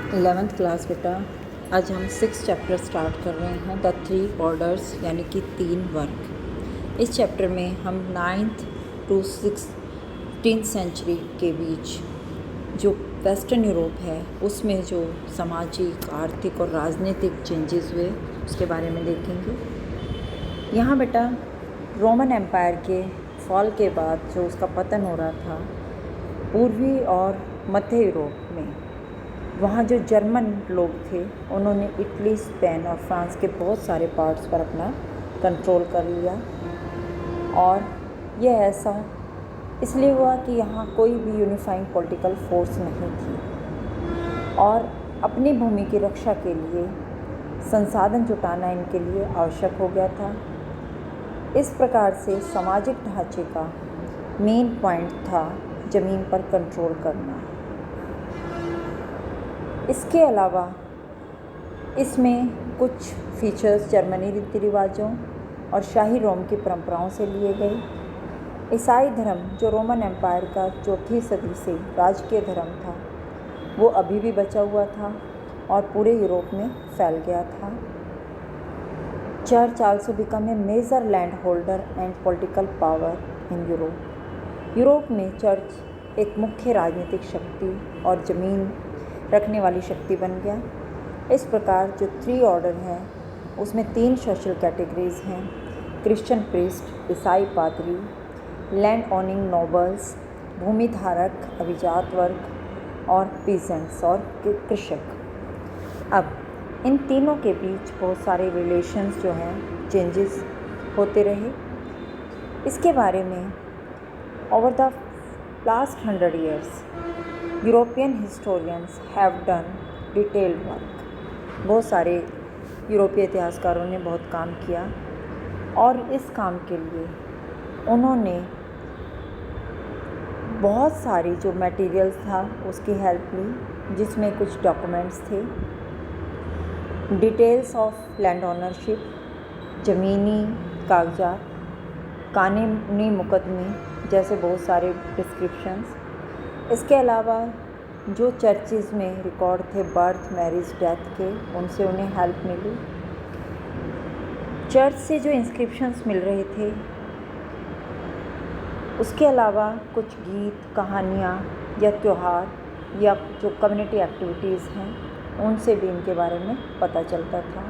11th class बेटा। आज हम 6 चैप्टर स्टार्ट कर रहे हैं, द 3 ऑर्डर्स यानी कि 3 वर्ग। इस चैप्टर में हम 9th to 16th सेंचुरी के बीच जो वेस्टर्न यूरोप है उसमें जो सामाजिक, आर्थिक और राजनीतिक चेंजेस हुए उसके बारे में देखेंगे। यहाँ बेटा रोमन एम्पायर के फॉल के बाद जो उसका पतन हो रहा था पूर्वी और मध्य यूरोप में, वहाँ जो जर्मन लोग थे उन्होंने इटली, स्पेन और फ्रांस के बहुत सारे पार्ट्स पर अपना कंट्रोल कर लिया। और यह ऐसा इसलिए हुआ कि यहाँ कोई भी यूनिफाइंग पॉलिटिकल फोर्स नहीं थी और अपनी भूमि की रक्षा के लिए संसाधन जुटाना इनके लिए आवश्यक हो गया था। इस प्रकार से सामाजिक ढांचे का मेन पॉइंट था ज़मीन पर कंट्रोल करना। इसके अलावा इसमें कुछ फीचर्स जर्मनी रीति रिवाजों और शाही रोम की परंपराओं से लिए गए। ईसाई धर्म जो रोमन एम्पायर का 4वीं सदी से राजकीय धर्म था वो अभी भी बचा हुआ था और पूरे यूरोप में फैल गया था। Church also become a major land holder and political power in Europe. Europe में चर्च एक मुख्य राजनीतिक शक्ति और ज़मीन रखने वाली शक्ति बन गया। इस प्रकार जो 3 ऑर्डर हैं उसमें 3 सोशल कैटेगरीज हैं: क्रिश्चियन प्रीस्ट, ईसाई पादरी, लैंड ओनिंग नोबल्स, भूमि धारक, अभिजात वर्ग और पीजेंट्स और कृषक। अब इन तीनों के बीच बहुत सारे रिलेशंस जो हैं चेंजेस होते रहे। इसके बारे में over the last 100 years European historians have done detailed work. बहुत सारे यूरोपीय इतिहासकारों ने बहुत काम किया और इस काम के लिए उन्होंने बहुत सारी जो मटेरियल्स था उसकी हेल्प ली, जिसमें कुछ डॉक्यूमेंट्स थे, डिटेल्स ऑफ लैंड ओनरशिप, ज़मीनी कागजात, कानूनी मुकदमे जैसे बहुत सारे डिस्क्रिप्शंस। इसके अलावा जो चर्चेज़ में रिकॉर्ड थे बर्थ, मैरिज, डेथ के, उनसे उन्हें हेल्प मिली। चर्च से जो इंस्क्रिप्शंस मिल रहे थे उसके अलावा कुछ गीत, कहानियाँ या त्यौहार या जो कम्युनिटी एक्टिविटीज़ हैं उनसे भी इनके बारे में पता चलता था।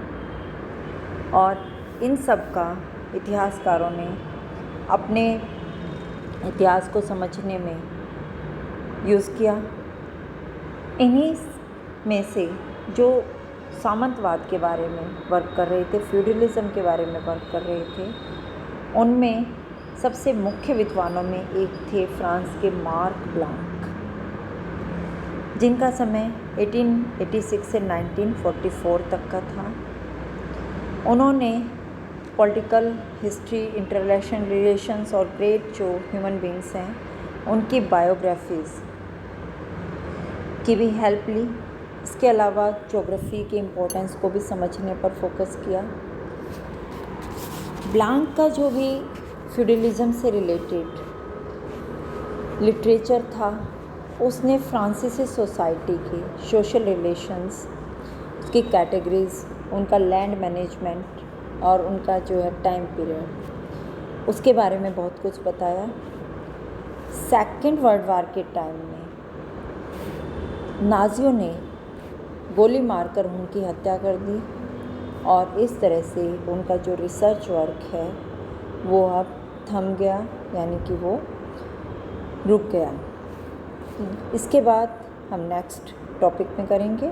और इन सब का इतिहासकारों ने अपने इतिहास को समझने में यूज़ किया। इन्हीं में से जो सामंतवाद के बारे में वर्क कर रहे थे, फ्यूडलिज्म के बारे में वर्क कर रहे थे, उनमें सबसे मुख्य विद्वानों में एक थे फ्रांस के मार्क ब्लांक, जिनका समय 1886 से 1944 तक का था। उन्होंने पॉलिटिकल हिस्ट्री, इंटरनेशनल रिलेशंस और ग्रेट जो ह्यूमन बींग्स हैं उनकी बायोग्राफीज़ की भी हेल्प ली। इसके अलावा ज्योग्राफी के इम्पोर्टेंस को भी समझने पर फोकस किया। ब्लांक का जो भी फ्यूडलिज्म से रिलेटेड लिटरेचर था उसने फ्रांसीसी सोसाइटी के सोशल रिलेशंस, उसकी कैटेगरीज, उनका लैंड मैनेजमेंट और उनका जो है टाइम पीरियड, उसके बारे में बहुत कुछ बताया। सेकेंड वर्ल्ड वार के टाइम में नाज़ियों ने गोली मारकर उनकी हत्या कर दी और इस तरह से उनका जो रिसर्च वर्क है वो अब थम गया, यानी कि वो रुक गया। इसके बाद हम नेक्स्ट टॉपिक में करेंगे।